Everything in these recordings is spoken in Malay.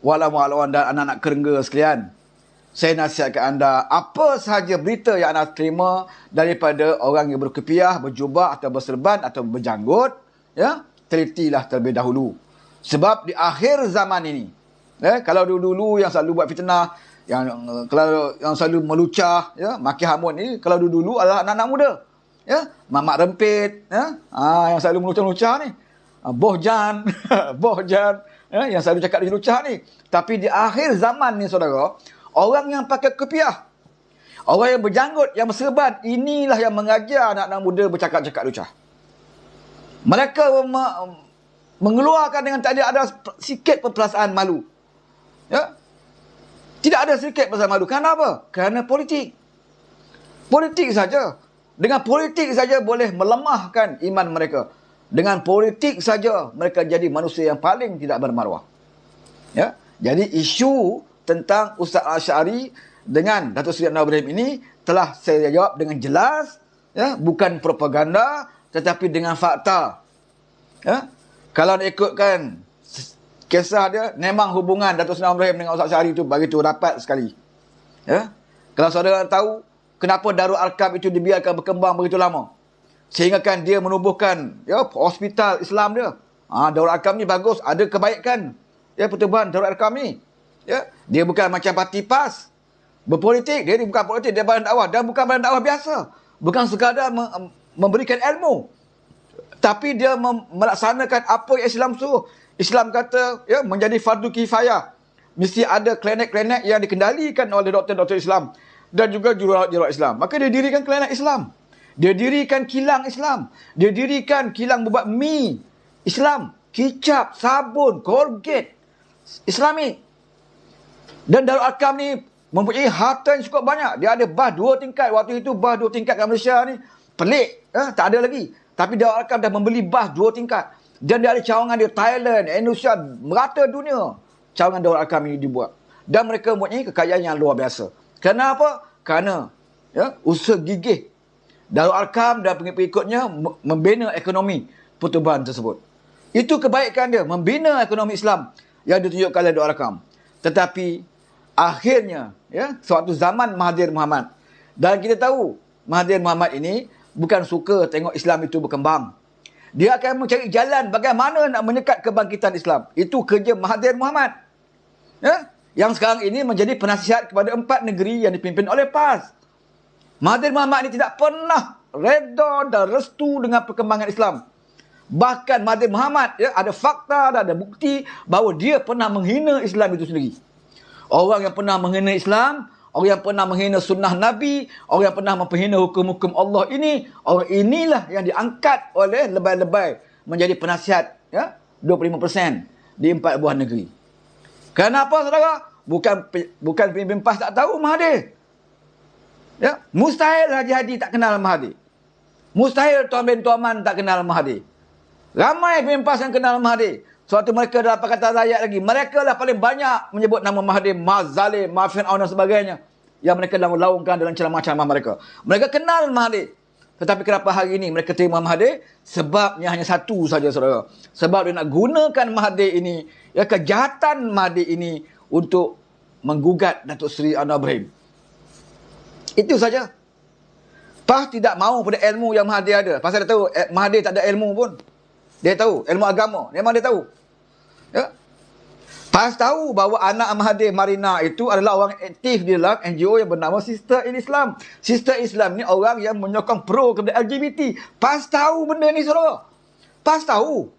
walawan dan anak-anak kerengga sekalian, saya nasihatkan anda, apa sahaja berita yang anda terima daripada orang yang berkepiah, berjubah atau berserban atau berjanggut, ya, telitilah terlebih dahulu. Sebab di akhir zaman ini, kalau dulu-dulu yang selalu buat fitnah, yang selalu melucah, ya, maki hamun ini, kalau dulu adalah anak-anak muda, ya, mamak rempit, ya, yang selalu melucah-lucah ni, bohjan, bohjan, ya, yang selalu cakap lucah ni. Tapi di akhir zaman ni, saudara, orang yang pakai kepiah, orang yang berjanggut, yang berserban, inilah yang mengajar anak-anak muda bercakap-cakap lucah. Mereka mengeluarkan dengan tak ada sikit pun perasaan malu. Ya? Tidak ada sikit perasaan malu. Kenapa? Kerana politik. Politik saja. Dengan politik saja boleh melemahkan iman mereka. Dengan politik saja mereka jadi manusia yang paling tidak bermaruah. Ya? Jadi isu tentang Ustaz Asy'ari dengan Datuk Seri Anwar Ibrahim ini telah saya jawab dengan jelas, ya, bukan propaganda tetapi dengan fakta. Ya? Kalau nak ikutkan kisah dia, memang hubungan Datuk Seri Anwar Ibrahim dengan Ustaz Asy'ari itu begitu rapat sekali. Ya? Kalau saudara tahu kenapa Darul Arkam itu dibiarkan berkembang begitu lama, sehingga kan dia menubuhkan, ya, hospital Islam dia. Darul Arkam ni bagus, ada kebaikan, ya, pertubuhan Darul Arkam ni. Ya, dia bukan macam parti PAS berpolitik, dia ni bukan politik, dia badan dakwah, dan bukan badan dakwah biasa, bukan sekadar memberikan ilmu, tapi dia melaksanakan apa yang Islam suruh. Islam kata, ya, menjadi fardu kifayah, mesti ada klinik-klinik yang dikendalikan oleh doktor-doktor Islam dan juga jururawat Islam. Maka dia dirikan klinik Islam, dia dirikan kilang Islam, dia dirikan kilang membuat mi Islam, kicap, sabun, Colgate Islamik. Dan Darul Arkam ni mempunyai harta yang cukup banyak. Dia ada bas 2 tingkat. Waktu itu bas 2 tingkat kat Malaysia ni pelik, tak ada lagi. Tapi Darul Arkam dah membeli bas 2 tingkat. Dan dia ada cawangan di Thailand, Indonesia, merata dunia. Cawangan Darul Arkam ini dibuat. Dan mereka mempunyai kekayaan yang luar biasa. Kenapa? Kerana, ya, usaha gigih Darul Arkam dan pengikut-pengikutnya membina ekonomi pertubuhan tersebut. Itu kebaikan dia, membina ekonomi Islam yang ditunjukkan oleh Darul Arkam. Tetapi akhirnya, ya, suatu zaman Mahathir Mohamad, dan kita tahu Mahathir Mohamad ini bukan suka tengok Islam itu berkembang. Dia akan mencari jalan bagaimana nak menyekat kebangkitan Islam. Itu kerja Mahathir Mohamad, ya, yang sekarang ini menjadi penasihat kepada 4 negeri yang dipimpin oleh PAS. Mahathir Mohamad ini tidak pernah reda dan restu dengan perkembangan Islam. Bahkan Mahathir Mohamad, ya, ada fakta dan ada bukti bahawa dia pernah menghina Islam itu sendiri. Orang yang pernah menghina Islam, orang yang pernah menghina sunnah Nabi, orang yang pernah menghina hukum-hukum Allah ini, orang inilah yang diangkat oleh lebay-lebay menjadi penasihat, ya, 25% di 4 buah negeri. Kenapa, saudara? Bukan pemimpin PAS tak tahu Mahathir. Ya, mustahil Haji Hadi tak kenal Mahathir. Mustahil Tuan bin Tuaman tak kenal Mahathir. Ramai pemimpin PAS yang kenal Mahathir. Suatu mereka dalam Pakatan Rakyat lagi, mereka lah paling banyak menyebut nama Mahathir, Zalim, Fir'aun dan sebagainya, yang mereka laungkan dalam ceramah-ceramah mereka. Mereka kenal Mahathir. Tetapi kenapa hari ini mereka terima Mahathir? Sebabnya hanya satu saja, saudara. Sebab dia nak gunakan Mahathir ini, ya, kejahatan Mahathir ini untuk menggugat Datuk Seri Anwar Ibrahim. Itu saja. PAS tidak mahu pada ilmu yang Mahathir ada. Pasal dia tahu Mahathir tak ada ilmu pun. Dia tahu ilmu agama. Memang dia tahu. Ya. PAS tahu bahawa anak Mahathir Marina itu adalah orang aktif di dalam NGO yang bernama Sister in Islam. Sister Islam ni orang yang menyokong pro kepada LGBT. PAS tahu benda ni, saudara. PAS tahu.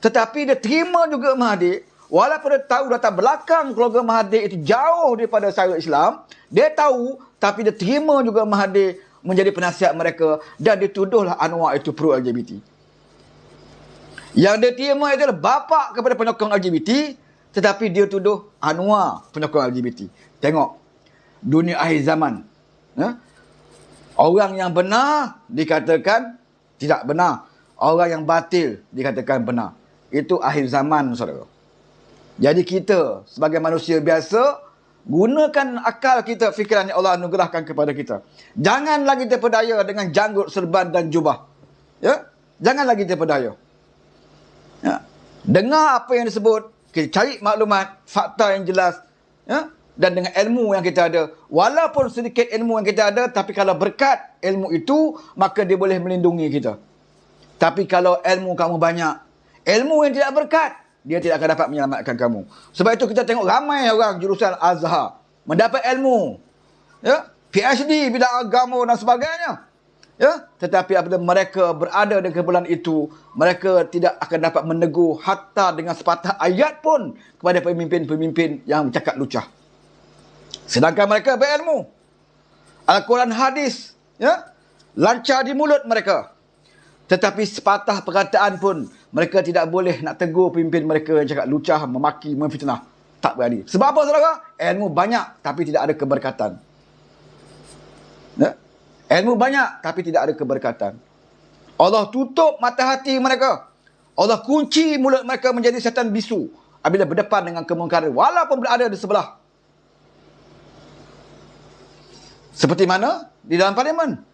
Tetapi dia terima juga Mahathir. Walaupun dia tahu latar belakang keluarga Mahathir itu jauh daripada syariat Islam, dia tahu, tapi dia terima juga Mahathir menjadi penasihat mereka, dan dituduhlah Anwar itu pro LGBT. Yang dia terima itu adalah bapa kepada penyokong LGBT, tetapi dia tuduh Anwar penyokong LGBT. Tengok, dunia akhir zaman. Ya? Orang yang benar dikatakan tidak benar. Orang yang batil dikatakan benar. Itu akhir zaman, saudara. Jadi kita sebagai manusia biasa, gunakan akal kita, fikiran yang Allah anugerahkan kepada kita. Jangan lagi terpedaya dengan janggut, serban dan jubah. Ya? Jangan lagi terpedaya. Ya? Dengar apa yang disebut kita cari maklumat, fakta yang jelas, ya, dan dengan ilmu yang kita ada. Walaupun sedikit ilmu yang kita ada, tapi kalau berkat ilmu itu, maka dia boleh melindungi kita. Tapi kalau ilmu kamu banyak, ilmu yang tidak berkat, dia tidak akan dapat menyelamatkan kamu. Sebab itu kita tengok ramai orang jurusan Azhar mendapat ilmu, ya, PhD bidang agama dan sebagainya, ya, tetapi apabila mereka berada di kumpulan itu, mereka tidak akan dapat menegur hatta dengan sepatah ayat pun kepada pemimpin-pemimpin yang bercakap lucah. Sedangkan mereka berilmu, Al-Quran, hadis, ya, lancar di mulut mereka. Tetapi sepatah perkataan pun mereka tidak boleh nak tegur pemimpin mereka yang cakap lucah, memaki, memfitnah. Tak berani. Sebab apa, saudara? Ilmu banyak tapi tidak ada keberkatan. Ya? Ilmu banyak tapi tidak ada keberkatan. Allah tutup mata hati mereka. Allah kunci mulut mereka menjadi syaitan bisu apabila berdepan dengan kemungkaran walaupun berada di sebelah. Seperti mana? Di dalam parlimen.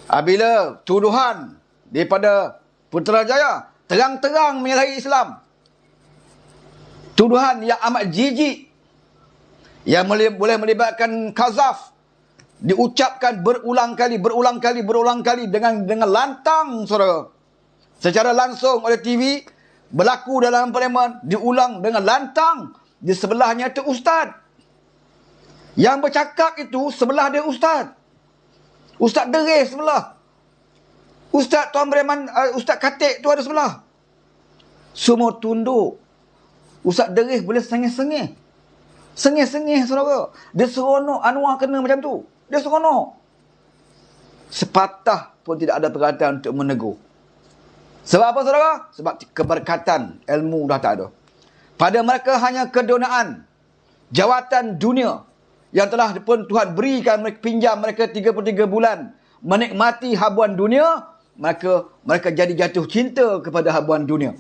Apabila tuduhan daripada Putrajaya terang-terang menyalahi Islam, tuduhan yang amat jijik, yang boleh melibatkan kazaf, diucapkan berulang kali dengan lantang, saudara. Secara langsung oleh TV, berlaku dalam parlimen, diulang dengan lantang. Di sebelahnya itu ustaz. Yang bercakap itu sebelah dia ustaz. Ustaz Deris sebelah. Ustaz Tuan Breman, Ustaz Katik tu ada sebelah. Semua tunduk. Ustaz Deris boleh sengih-sengih. Sengih-sengih, saudara. Dia seronok Anwar kena macam tu. Dia seronok. Sepatah pun tidak ada perkataan untuk menegur. Sebab apa, saudara? Sebab keberkatan ilmu dah tak ada. Pada mereka hanya kedonaan, jawatan dunia yang telah pun Tuhan berikan mereka, pinjam mereka 33 bulan menikmati habuan dunia, mereka jadi jatuh cinta kepada habuan dunia.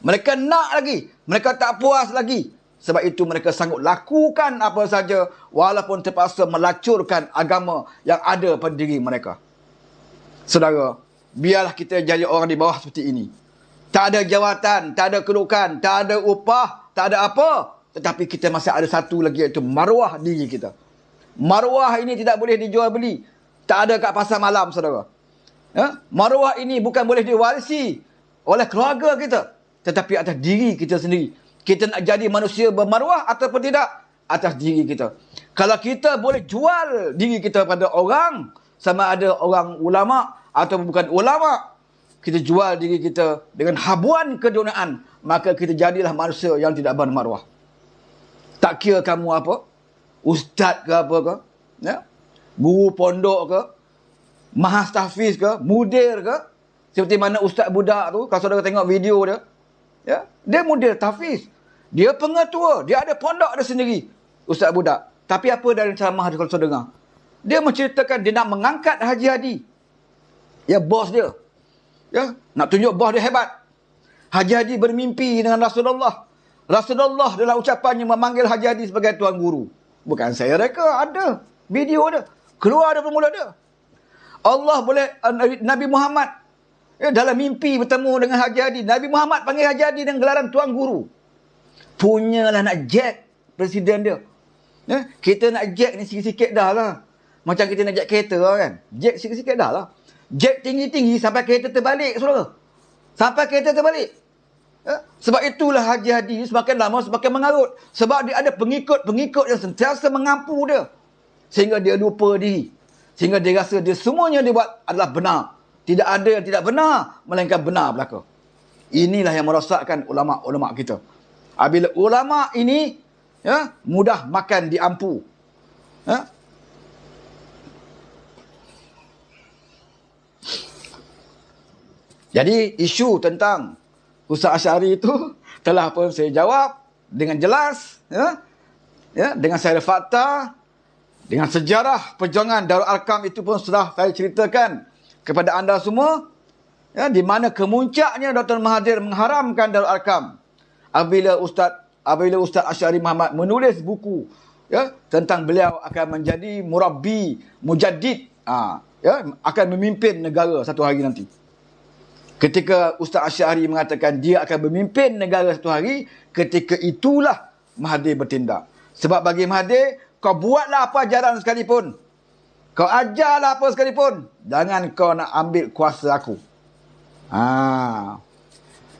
Mereka nak lagi, mereka tak puas lagi. Sebab itu mereka sanggup lakukan apa saja walaupun terpaksa melacurkan agama yang ada pada diri mereka. Saudara, biarlah kita jadi orang di bawah seperti ini. Tak ada jawatan, tak ada kedudukan, tak ada upah, tak ada apa. Tetapi kita masih ada satu lagi, iaitu maruah diri kita. Maruah ini tidak boleh dijual beli. Tak ada kat pasar malam, saudara. Ya? Maruah ini bukan boleh diwarisi oleh keluarga kita, tetapi atas diri kita sendiri. Kita nak jadi manusia bermaruah ataupun tidak, atas diri kita. Kalau kita boleh jual diri kita pada orang, sama ada orang ulama atau bukan ulama, kita jual diri kita dengan habuan kedunaan, maka kita jadilah manusia yang tidak bermaruah. Tak kira kamu apa, ustaz ke apa ke, ya? Guru pondok ke, mahas tahfiz ke, mudir ke, seperti mana ustaz budak tu, kalau saudara tengok video dia, ya, dia mudir tahfiz, dia pengetua, dia ada pondok dia sendiri, ustaz budak. Tapi apa dari ceramah dia kalau saudara dengar? Dia menceritakan dia nak mengangkat Haji Hadi, ya, bos dia, ya, nak tunjuk bos dia hebat. Haji Hadi bermimpi dengan Rasulullah. Rasulullah dalam ucapannya memanggil Haji Hadi sebagai tuan guru. Bukan saya reka, ada video dia. Keluar dari mulut dia. Allah boleh, Nabi Muhammad, ya, dalam mimpi bertemu dengan Haji Hadi. Nabi Muhammad panggil Haji Hadi dengan gelaran tuan guru. Punyalah nak jack presiden dia. Ya, kita nak jack ni sikit-sikit dah lah. Macam kita nak jack kereta lah kan. Jack sikit-sikit dah lah. Jack tinggi-tinggi sampai kereta terbalik, saudara. Sampai kereta terbalik. Ya? Sebab itulah Haji Hadi semakin lama semakin mengarut. Sebab dia ada pengikut-pengikut yang sentiasa mengampu dia. Sehingga dia lupa diri. Sehingga dia rasa dia semuanya dia buat adalah benar. Tidak ada yang tidak benar, melainkan benar belaka. Inilah yang merosakkan ulama-ulama kita. Apabila ulama ini, ya, mudah makan diampu. Ya? Jadi isu tentang Ustaz Asy'ari itu telah pun saya jawab dengan jelas, ya, ya, dengan saya ada fakta, dengan sejarah perjuangan Darul Arkam itu pun sudah saya ceritakan kepada anda semua, ya, di mana kemuncaknya Dr. Mahathir mengharamkan Darul Arkam apabila Ustaz Asy'ari Muhammad menulis buku, ya, tentang beliau akan menjadi murabbi, mujaddid, ya, akan memimpin negara satu hari nanti. Ketika Ustaz Asy'ari mengatakan dia akan memimpin negara satu hari, ketika itulah Mahathir bertindak. Sebab bagi Mahathir, kau buatlah apa ajaran sekalipun, kau ajarlah apa sekalipun, jangan kau nak ambil kuasa aku.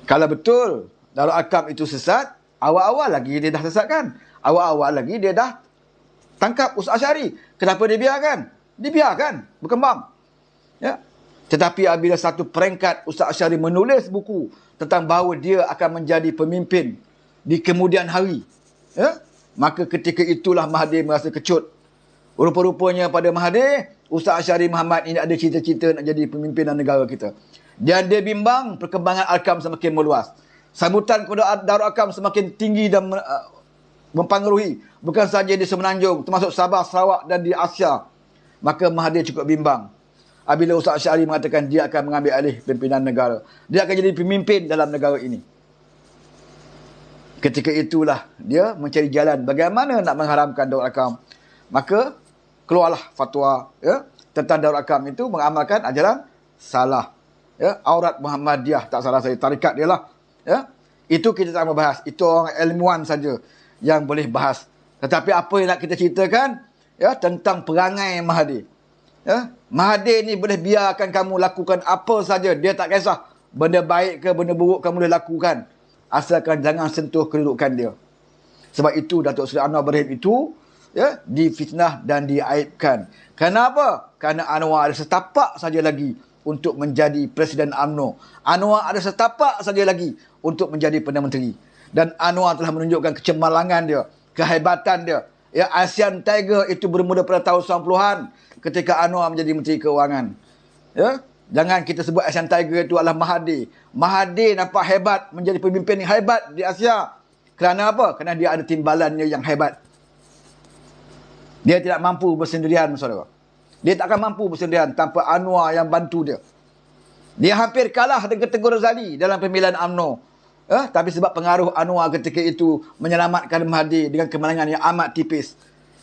Kalau betul Darul Arkam itu sesat, awal-awal lagi dia dah sesatkan. Awal-awal lagi dia dah tangkap Ustaz Asy'ari. Kenapa dia biarkan? Dibiarkan berkembang. Ya. Tetapi apabila satu peringkat Ustaz Asy'ari menulis buku tentang bahawa dia akan menjadi pemimpin di kemudian hari, ya, maka ketika itulah Mahathir merasa kecut. Rupa-rupanya pada Mahathir, Ustaz Asy'ari Muhammad ini ada cita-cita nak jadi pemimpinan negara kita. Dan dia bimbang perkembangan Arkam semakin meluas. Sambutan kepada Darul Arkam semakin tinggi dan mempengaruhi bukan sahaja di Semenanjung, termasuk Sabah, Sarawak dan di Asia. Maka Mahathir cukup bimbang apabila Ustaz Asy'ari mengatakan dia akan mengambil alih pimpinan negara. Dia akan jadi pemimpin dalam negara ini. Ketika itulah dia mencari jalan bagaimana nak mengharamkan Darul Arkam. Maka keluarlah fatwa, ya, tentang Darul Arkam itu mengamalkan ajaran salah. Ya, aurat Muhammadiyah, tak salah saya, tarikat dia lah. Ya, itu kita tak mau bahas. Itu orang ilmuwan saja yang boleh bahas. Tetapi apa yang nak kita ceritakan, ya, tentang perangai Mahathir. Ya, Mahathir ni boleh biarkan kamu lakukan apa saja, dia tak kisah. Benda baik ke benda buruk kamu boleh lakukan, asalkan jangan sentuh kedudukan dia. Sebab itu Datuk Seri Anwar Ibrahim itu, ya, difitnah dan diaibkan. Kenapa? Kerana Anwar ada setapak saja lagi untuk menjadi Presiden UMNO. Anwar ada setapak saja lagi untuk menjadi Perdana Menteri. Dan Anwar telah menunjukkan kecemerlangan dia, kehebatan dia. Ya, Asian Tiger itu bermula pada tahun 90-an ketika Anwar menjadi Menteri Keuangan. Ya, jangan kita sebut Asian Tiger itu adalah Mahathir. Mahathir nampak hebat, menjadi pemimpin yang hebat di Asia. Kerana apa? Kerana dia ada timbalannya yang hebat. Dia tidak mampu bersendirian, saudara. Dia tak akan mampu bersendirian tanpa Anwar yang bantu dia. Dia hampir kalah dengan Tengku Razali dalam pemilihan UMNO. Tapi sebab pengaruh Anwar ketika itu menyelamatkan Mahathir dengan kemenangan yang amat tipis.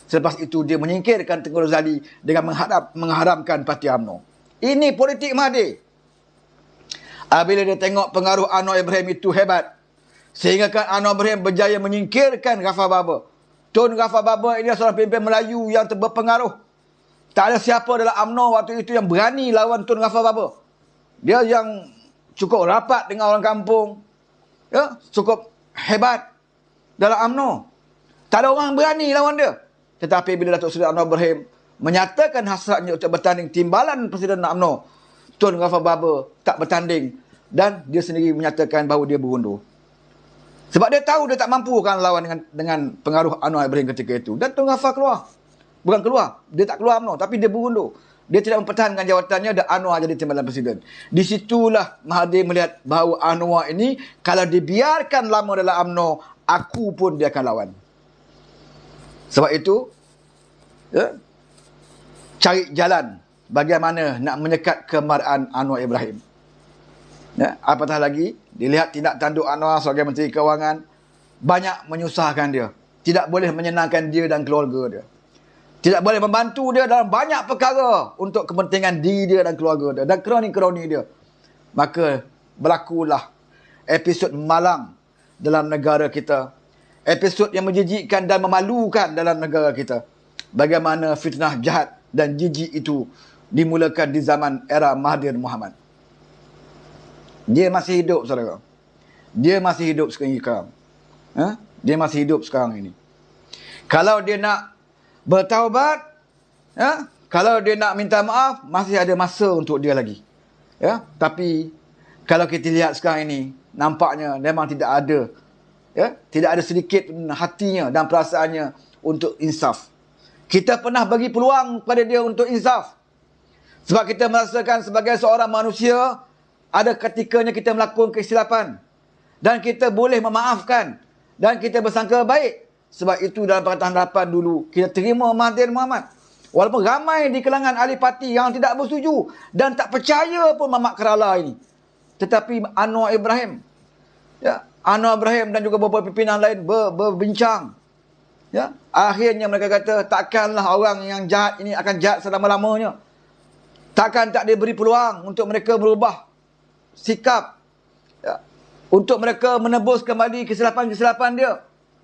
Selepas itu dia menyingkirkan Tengku Razali dengan mengharamkan parti UMNO. Ini politik Mahathir. Apabila dia tengok pengaruh Anwar Ibrahim itu hebat, sehingga kan Anwar Ibrahim berjaya menyingkirkan Ghaffar Babur. Tun Ghaffar Babur ini seorang pemimpin Melayu yang berpengaruh. Tak ada siapa dalam UMNO waktu itu yang berani lawan Tun Ghaffar Babur. Dia yang cukup rapat dengan orang kampung. Ya, cukup hebat dalam UMNO. Tak ada orang berani lawan dia. Tetapi bila Datuk Seri Anwar Ibrahim menyatakan hasratnya untuk bertanding timbalan Presiden UMNO, Tun Ghaffar Babur tak bertanding dan dia sendiri menyatakan bahawa dia berundur. Sebab dia tahu dia tak mampu kan lawan dengan pengaruh Anwar Ibrahim ketika itu. Dan Tun Ghaffar keluar. Bukan keluar. Dia tak keluar UMNO. Tapi dia berundur. Dia tidak mempertahankan jawatannya dan Anwar jadi timbalan Presiden. Di situlah Mahathir melihat bahawa Anwar ini, kalau dibiarkan lama dalam UMNO, aku pun dia akan lawan. Sebab itu, ya, cari jalan bagaimana nak menyekat kemarahan Anwar Ibrahim. Ya, apatah lagi, dilihat tindak tanduk Anwar sebagai Menteri Keuangan, banyak menyusahkan dia. Tidak boleh menyenangkan dia dan keluarga dia. Tidak boleh membantu dia dalam banyak perkara untuk kepentingan diri dia dan keluarga dia dan kroni-kroni dia. Maka berlakulah episod malang dalam negara kita. Episod yang menjijikkan dan memalukan dalam negara kita. Bagaimana fitnah jahat dan jijik itu dimulakan di zaman era Mahathir Mohamad. Dia masih hidup, saudara. Dia masih hidup sekarang. Dia masih hidup sekarang ini. Kalau dia nak bertaubat, ya, kalau dia nak minta maaf, masih ada masa untuk dia lagi. Ya, tapi kalau kita lihat sekarang ini, nampaknya memang tidak ada, ya, tidak ada sedikit hatinya dan perasaannya untuk insaf. Kita pernah bagi peluang kepada dia untuk insaf. Sebab kita merasakan sebagai seorang manusia, ada ketikanya kita melakukan kesilapan dan kita boleh memaafkan dan kita bersangka baik. Sebab itu dalam Pakatan Harapan dulu, kita terima Mahathir Mohamad. Walaupun ramai di kalangan ahli parti yang tidak bersetuju dan tak percaya pun Mamat Kerala ini. Tetapi Anwar Ibrahim, ya, Anwar Ibrahim dan juga beberapa pimpinan lain berbincang. Ya, akhirnya mereka kata, takkanlah orang yang jahat ini akan jahat selama-lamanya. Takkan tak diberi peluang untuk mereka berubah. sikap, ya, untuk mereka menebus kembali kesilapan-kesilapan dia.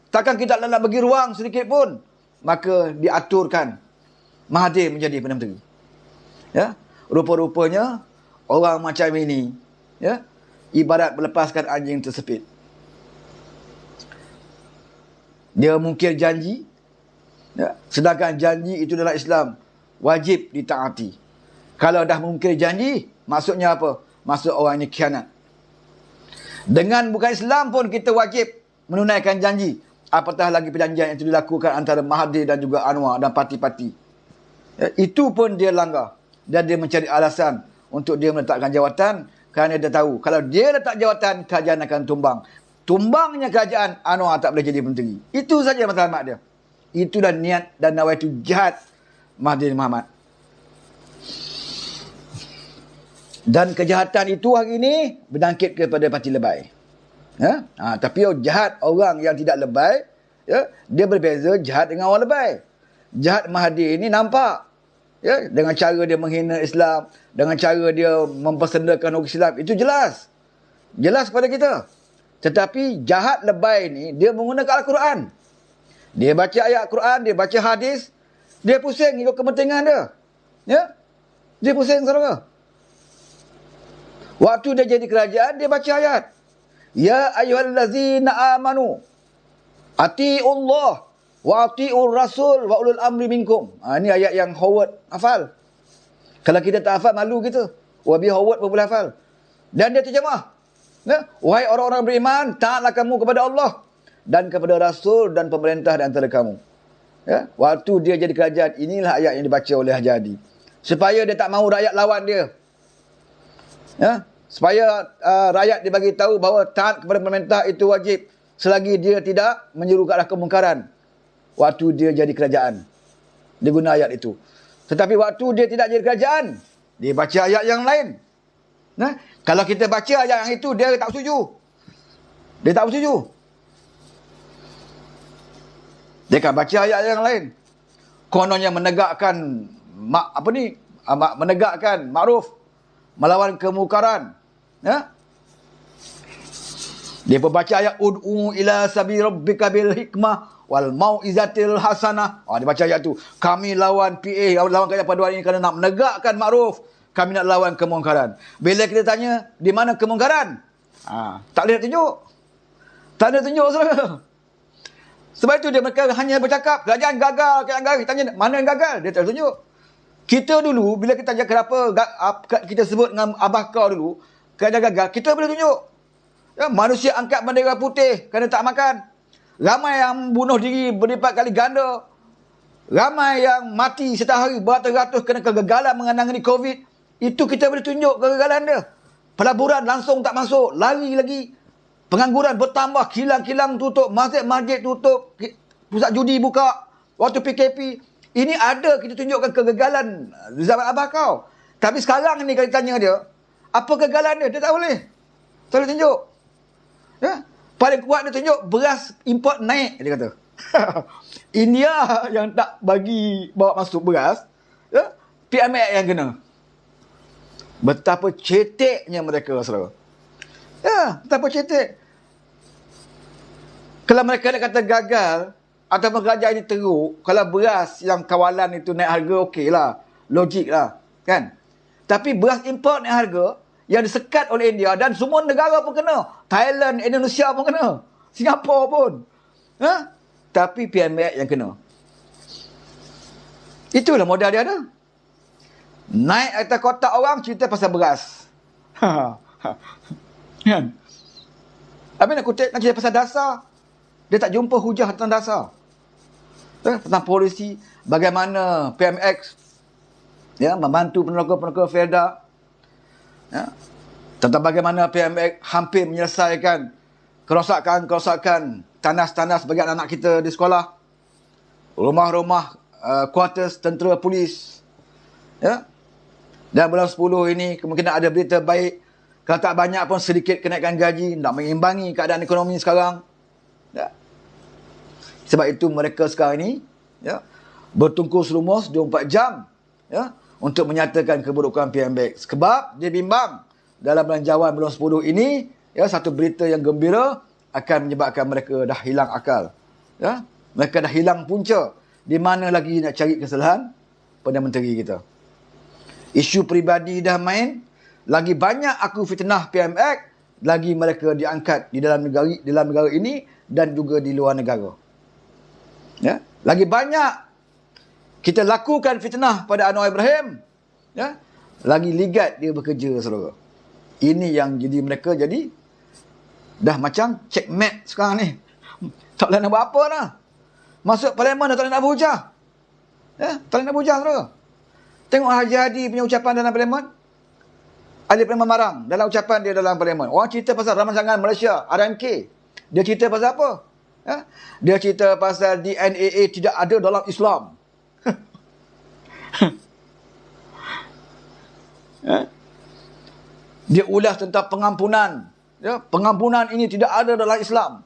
Takkan kita nak bagi ruang sedikit pun. Maka diaturkan Mahathir menjadi Perdana Menteri. Ya, rupa-rupanya orang macam ini, ya, ibarat melepaskan anjing tersepit. Dia mungkir janji, ya, sedangkan janji itu dalam Islam wajib ditaati. Kalau dah mungkir janji, maksudnya apa? Maksud orang ini khianat. Dengan bukan Islam pun kita wajib menunaikan janji. Apatah lagi perjanjian yang itu dilakukan antara Mahathir dan juga Anwar dan parti-parti. Ya, itu pun dia langgar. Dan dia mencari alasan untuk dia meletakkan jawatan kerana dia tahu kalau dia letak jawatan, kerajaan akan tumbang. Tumbangnya kerajaan, Anwar tak boleh jadi menteri. Itu saja matlamat dia. Itulah niat dan nawaitu jahat Mahathir Mohamad. Dan kejahatan itu hari ini berdangkit kepada parti lebay. Ya? Tapi jahat orang yang tidak lebay, ya, dia berbeza jahat dengan orang lebay. Jahat Mahathir ini nampak, ya, dengan cara dia menghina Islam, dengan cara dia mempersendakan orang Islam, itu jelas. Jelas kepada kita. Tetapi jahat lebay ni dia menggunakan Al-Quran. Dia baca ayat Quran, dia baca hadis, dia pusing ikut kepentingan dia. Ya? Dia pusing, saudara. Waktu dia jadi kerajaan, dia baca ayat. Ya ayyuhallazina amanu ati'ullah wa ati'ur rasul wa ulul amri minkum. Ini ayat yang Howard hafal. Kalau kita tak hafal, malu kita. Wabi Howard pun boleh hafal. Dan dia terjemah. Ya? Wahai orang-orang beriman, taatlah kamu kepada Allah dan kepada Rasul dan pemerintah di antara kamu. Ya? Waktu dia jadi kerajaan, inilah ayat yang dibaca oleh Haji Hadi. Supaya dia tak mahu rakyat lawan dia. Ya? Supaya rakyat dibagi tahu bahawa taat kepada pemerintah itu wajib selagi dia tidak menyeru ke arah kemungkaran. Waktu dia jadi kerajaan, dia guna ayat itu. Tetapi waktu dia tidak jadi kerajaan, dia baca ayat yang lain. Nah, kalau kita baca ayat yang itu, dia tak setuju. Dia tak setuju. Dia akan baca ayat yang lain. Kononnya menegakkan menegakkan makruf, melawan kemungkaran. Ya? Dia membaca ayat ud'u ila sabi rabbika bil hikmah wal mau'izatil hasanah. Dia baca ayat tu. Kami lawan PA, lawan kerajaan pada hari ini kerana nak menegakkan makruf. Kami nak lawan kemungkaran. Bila kita tanya, di mana kemungkaran? Tak boleh tunjuk. Tak ada tunjuk, saudara. Sebab itu dia mereka hanya bercakap, kerajaan gagal, kerajaan gagal. Kita tanya, mana yang gagal? Dia tak tunjuk. Kita dulu, bila kita tanya kenapa kita sebut dengan Abah kau dulu, kerajaan gagal, kita boleh tunjuk. Ya, manusia angkat bendera putih kerana tak makan. Ramai yang bunuh diri berlipat kali ganda. Ramai yang mati setiap hari beratus-ratus kerana kegagalan menangani COVID. Itu kita boleh tunjuk kegagalan dia. Pelaburan langsung tak masuk, lari lagi. Pengangguran bertambah, kilang-kilang tutup, masjid-masjid tutup, pusat judi buka. Waktu PKP, ini ada kita tunjukkan kegagalan zaman Abah kau. Tapi sekarang ni kalau tanya dia, apa kegagalan dia? Dia tak boleh. Tak boleh tunjuk. Ya? Paling kuat dia tunjuk beras import naik, dia kata. India yang tak bagi bawa masuk beras, ya? PMX yang kena. Betapa ceteknya mereka, saudara. Ya, betapa cetek. Kalau mereka nak kata gagal, atau kerajaan ini teruk, kalau beras yang kawalan itu naik harga, okey lah. Logik lah. Kan? Tapi beras import naik harga, yang disekat oleh India, dan semua negara pun kena. Thailand, Indonesia pun kena. Singapura pun. Ha? Tapi PMX yang kena. Itulah modal dia ada. Naik atas kotak orang, cerita pasal beras. Kan? Habis nak kutip, nak cerita pasal dasar. Dia tak jumpa hujah tentang dasar. Tentang polisi, bagaimana PMX ya, membantu peneroka-peneroka Felda. Ya, tentang bagaimana PMX hampir menyelesaikan kerosakan tandas-tandas bagi anak-anak kita di sekolah. Rumah-rumah, quarters tentera polis. Ya. Dan bulan 10 ini kemungkinan ada berita baik. Kalau tak banyak pun sedikit kenaikan gaji, nak mengimbangi keadaan ekonomi sekarang. Ya. Sebab itu mereka sekarang ini, ya, bertungkus lumus 24 jam, ya, untuk menyatakan keburukan PMX. Sebab dia bimbang dalam belanjawan bulan 10 ini, ya, satu berita yang gembira akan menyebabkan mereka dah hilang akal. Ya, mereka dah hilang punca. Di mana lagi nak cari kesalahan Perdana Menteri kita. Isu peribadi dah main, lagi banyak aku fitnah PMX, lagi mereka diangkat di dalam negara ini dan juga di luar negara. Ya, lagi banyak kita lakukan fitnah pada Anwar Ibrahim, ya, lagi ligat dia bekerja, saudara. Ini yang jadi mereka jadi dah macam checkmate sekarang ni. Tak boleh nak buat apa dah. Masuk parlimen dah tak boleh nak berhujah. Ya, tak boleh nak berhujah, saudara. Tengok Haji Hadi punya ucapan dalam parlimen. Ahli Parlimen marang dalam ucapan dia dalam parlimen. Orang cerita pasal rancangan Malaysia, RMK. Dia cerita pasal apa? Ya? Dia cerita pasal DNAA tidak ada dalam Islam. Ya? Dia ulas tentang pengampunan. Ya? Pengampunan ini tidak ada dalam Islam.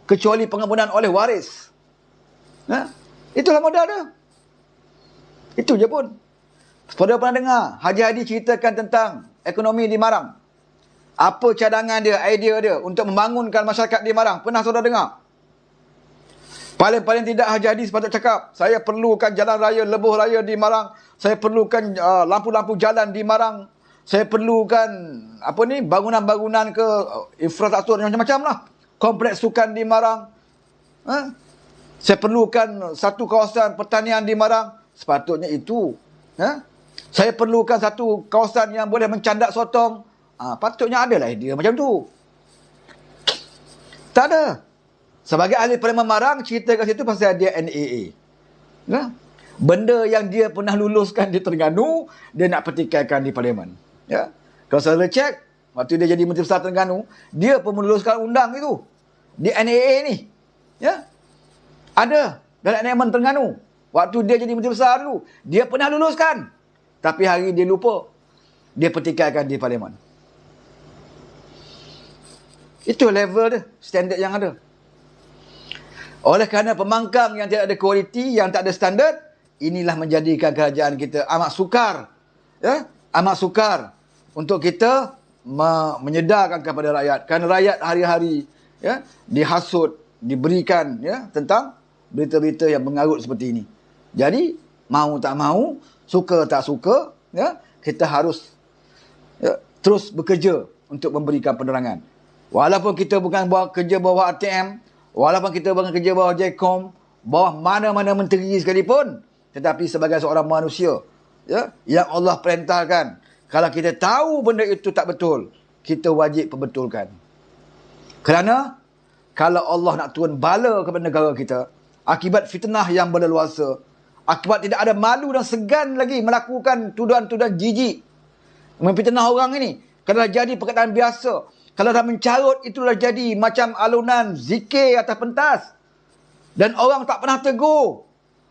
Kecuali pengampunan oleh waris. Ya? Itulah modal dia. Itu je pun. Saudara pernah dengar Haji Hadi ceritakan tentang ekonomi di Marang. Apa cadangan dia, idea dia untuk membangunkan masyarakat di Marang? Pernah saudara dengar? Paling-paling tidak Haji Hadi sepatutnya cakap, saya perlukan jalan raya, lebuh raya di Marang. Saya perlukan lampu-lampu jalan di Marang. Saya perlukan bangunan-bangunan ke infrastruktur yang macam-macam lah. Kompleks sukan di Marang. Ha? Saya perlukan satu kawasan pertanian di Marang. Sepatutnya itu. Ha? Saya perlukan satu kawasan yang boleh mencandak sotong. Patutnya ada lah idea macam tu. Tak ada. Sebagai ahli Parlimen Marang, cerita kat situ pasal dia NAA. Ya? Benda yang dia pernah luluskan di Terengganu, dia nak pertikaikan di Parlimen. Ya? Kalau saudara cek, waktu dia jadi Menteri Besar Terengganu, dia pun meluluskan undang itu. Di NAA ni. Ya? Ada dalam enactment Terengganu. Waktu dia jadi Menteri Besar dulu, dia pernah luluskan. Tapi hari dia lupa. Dia pertikaikan di Parlimen. Itu level dia, standard yang ada. Oleh kerana pembangkang yang tidak ada kualiti, yang tak ada standard, inilah menjadikan kerajaan kita amat sukar. Ya? Amat sukar untuk kita menyedarkan kepada rakyat. Kerana rakyat hari-hari, ya, dihasut, diberikan, ya, tentang berita-berita yang mengarut seperti ini. Jadi, mau tak mau, suka tak suka, ya, kita harus, ya, terus bekerja untuk memberikan penerangan. Walaupun kita bukan buat kerja bawah RTM, walaupun kita bukan kerja bawah JKOM, bawah mana-mana menteri sekalipun, tetapi sebagai seorang manusia, ya, yang Allah perintahkan, kalau kita tahu benda itu tak betul, kita wajib perbetulkan. Kerana kalau Allah nak turun bala kepada negara kita, akibat fitnah yang berleluasa, akibat tidak ada malu dan segan lagi melakukan tuduhan-tuduhan jijik, memfitnah orang ini, kalau dah jadi perkataan biasa, kalau dah mencarut, itu dah jadi macam alunan zikir atas pentas. Dan orang tak pernah tegur.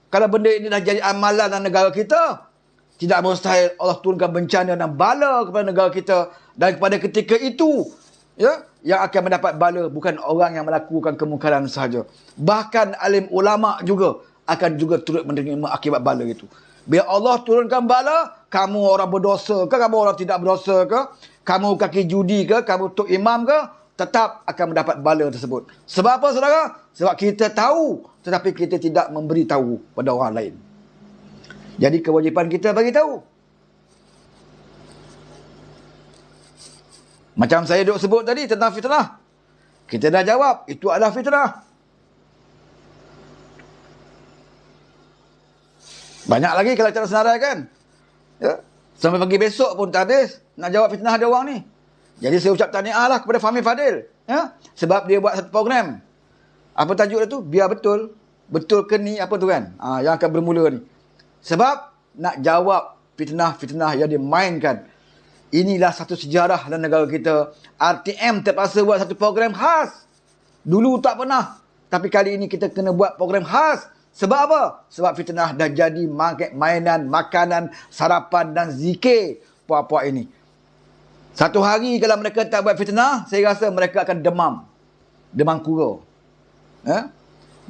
Kalau benda ini dah jadi amalan dalam negara kita, tidak mustahil Allah turunkan bencana dan bala kepada negara kita. Dan kepada ketika itu, ya, yang akan mendapat bala bukan orang yang melakukan kemungkaran sahaja. Bahkan alim ulama juga akan juga turut menerima akibat bala itu. Bila Allah turunkan bala, kamu orang berdosa ke, kamu orang tidak berdosa ke, kamu kaki judi ke, kamu tok imam ke, tetap akan mendapat bala tersebut. Sebab apa, saudara? Sebab kita tahu, tetapi kita tidak memberi tahu pada orang lain. Jadi kewajipan kita bagi tahu. Macam saya duk sebut tadi tentang fitnah. Kita dah jawab, itu adalah fitnah. Banyak lagi kalau cara senaraikan. Ya. Sampai pagi besok pun tak habis nak jawab fitnah ada orang ni. Jadi saya ucap tahniah lah kepada Fahmi Fadil. Ya. Sebab dia buat satu program. Apa tajuk dia tu? Biar betul. Betul ke ni apa tu kan? Yang akan bermula ni. Sebab nak jawab fitnah-fitnah yang dimainkan. Inilah satu sejarah dalam negara kita. RTM terpaksa buat satu program khas. Dulu tak pernah. Tapi kali ini kita kena buat program khas. Sebab apa? Sebab fitnah dah jadi mainan, makanan, sarapan dan zikir puak-puak ini. Satu hari kalau mereka tak buat fitnah, saya rasa mereka akan demam. Demam kura. Ya?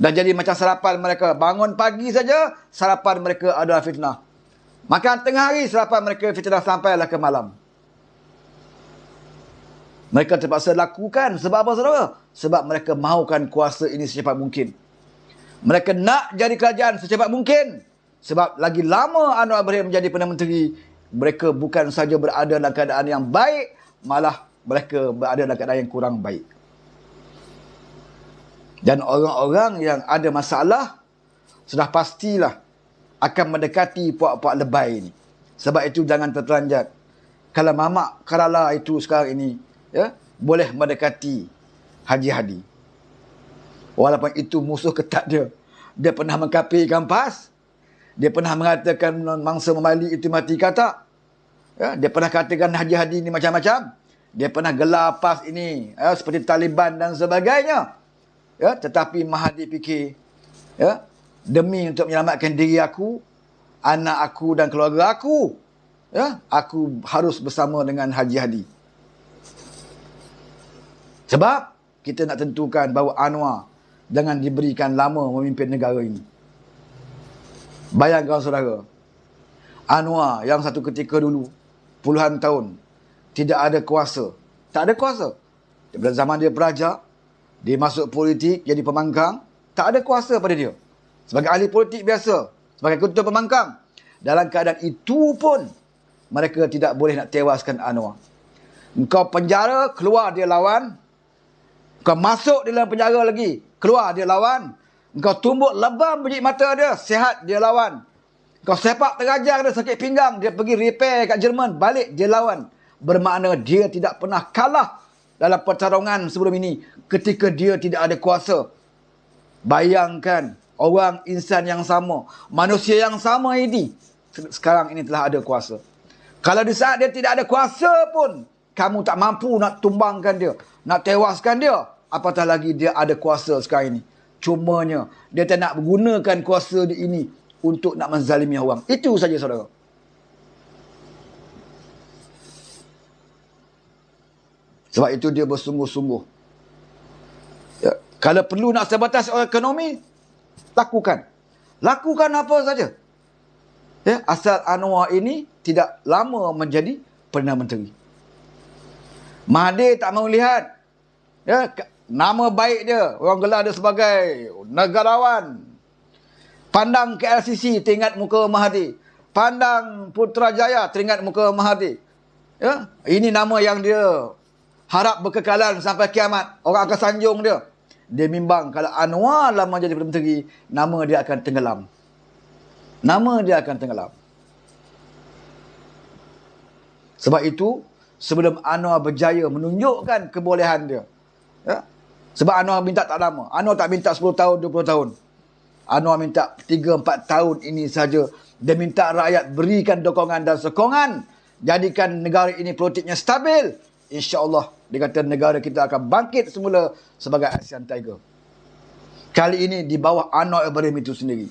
Dah jadi macam sarapan mereka. Bangun pagi saja, sarapan mereka adalah fitnah. Makan tengah hari, sarapan mereka fitnah sampailah ke malam. Mereka terpaksa lakukan. Sebab apa, saudara? Sebab mereka mahukan kuasa ini secepat mungkin. Mereka nak jadi kerajaan secepat mungkin. Sebab lagi lama Anwar Ibrahim menjadi Perdana Menteri, mereka bukan saja berada dalam keadaan yang baik, malah mereka berada dalam keadaan yang kurang baik. Dan orang-orang yang ada masalah, sudah pastilah akan mendekati puak-puak lebay ini. Sebab itu jangan terteranjat. Kalau Mamak Kerala itu sekarang ini, ya, boleh mendekati Haji Hadi. Walaupun itu musuh ketat dia. Dia pernah mengkafirkan PAS. Dia pernah mengatakan mangsa memali itu mati kata. Ya, dia pernah katakan Haji Hadi ini macam-macam. Dia pernah gelar PAS ini, ya, seperti Taliban dan sebagainya. Ya, tetapi Mahathir fikir, ya, demi untuk menyelamatkan diri aku, anak aku dan keluarga aku, ya, aku harus bersama dengan Haji Hadi. Sebab kita nak tentukan bahawa Anwar jangan diberikan lama memimpin negara ini. Bayangkan saudara, Anwar yang satu ketika dulu, puluhan tahun, tidak ada kuasa. Tak ada kuasa. Pada zaman dia beraja, dia masuk politik, jadi pembangkang, tak ada kuasa pada dia. Sebagai ahli politik biasa, sebagai ketua pembangkang. Dalam keadaan itu pun, mereka tidak boleh nak tewaskan Anwar. Engkau penjara, keluar dia lawan. Engkau masuk dalam penjara lagi, keluar dia lawan. Engkau tumbuk lebam biji mata dia, sihat dia lawan. Engkau sepak terajang dia, sakit pinggang, dia pergi repair kat Jerman, balik dia lawan. Bermakna dia tidak pernah kalah dalam pertarungan sebelum ini ketika dia tidak ada kuasa. Bayangkan, orang insan yang sama, manusia yang sama ini, sekarang ini telah ada kuasa. Kalau di saat dia tidak ada kuasa pun, kamu tak mampu nak tumbangkan dia, nak tewaskan dia, apatah lagi dia ada kuasa sekarang ini. Cumanya, dia tak nak menggunakan kuasa dia ini untuk nak menzalimi orang. Itu saja, saudara. Sebab itu dia bersungguh-sungguh. Ya, kalau perlu nak sabotaj ekonomi, lakukan. Lakukan apa saja. Ya, asal Anwar ini tidak lama menjadi Perdana Menteri. Mahathir tak mau lihat, ya, nama baik dia, orang gelar dia sebagai negarawan. Pandang KLCC, teringat muka Mahathir. Pandang Putrajaya, teringat muka Mahathir. Ya, ini nama yang dia harap berkekalan sampai kiamat. Orang akan sanjung dia. Dia bimbang kalau Anwar lama jadi Perdana Menteri, nama dia akan tenggelam. Nama dia akan tenggelam. Sebab itu, sebelum Anwar berjaya menunjukkan kebolehan dia, ya, sebab Anwar minta tak lama. Anwar tak minta 10 tahun, 20 tahun. Anwar minta 3-4 tahun ini saja. Dia minta rakyat berikan dukungan dan sokongan. Jadikan negara ini politiknya stabil. InsyaAllah, dia kata negara kita akan bangkit semula sebagai ASEAN Tiger. Kali ini di bawah Anwar Ibrahim itu sendiri.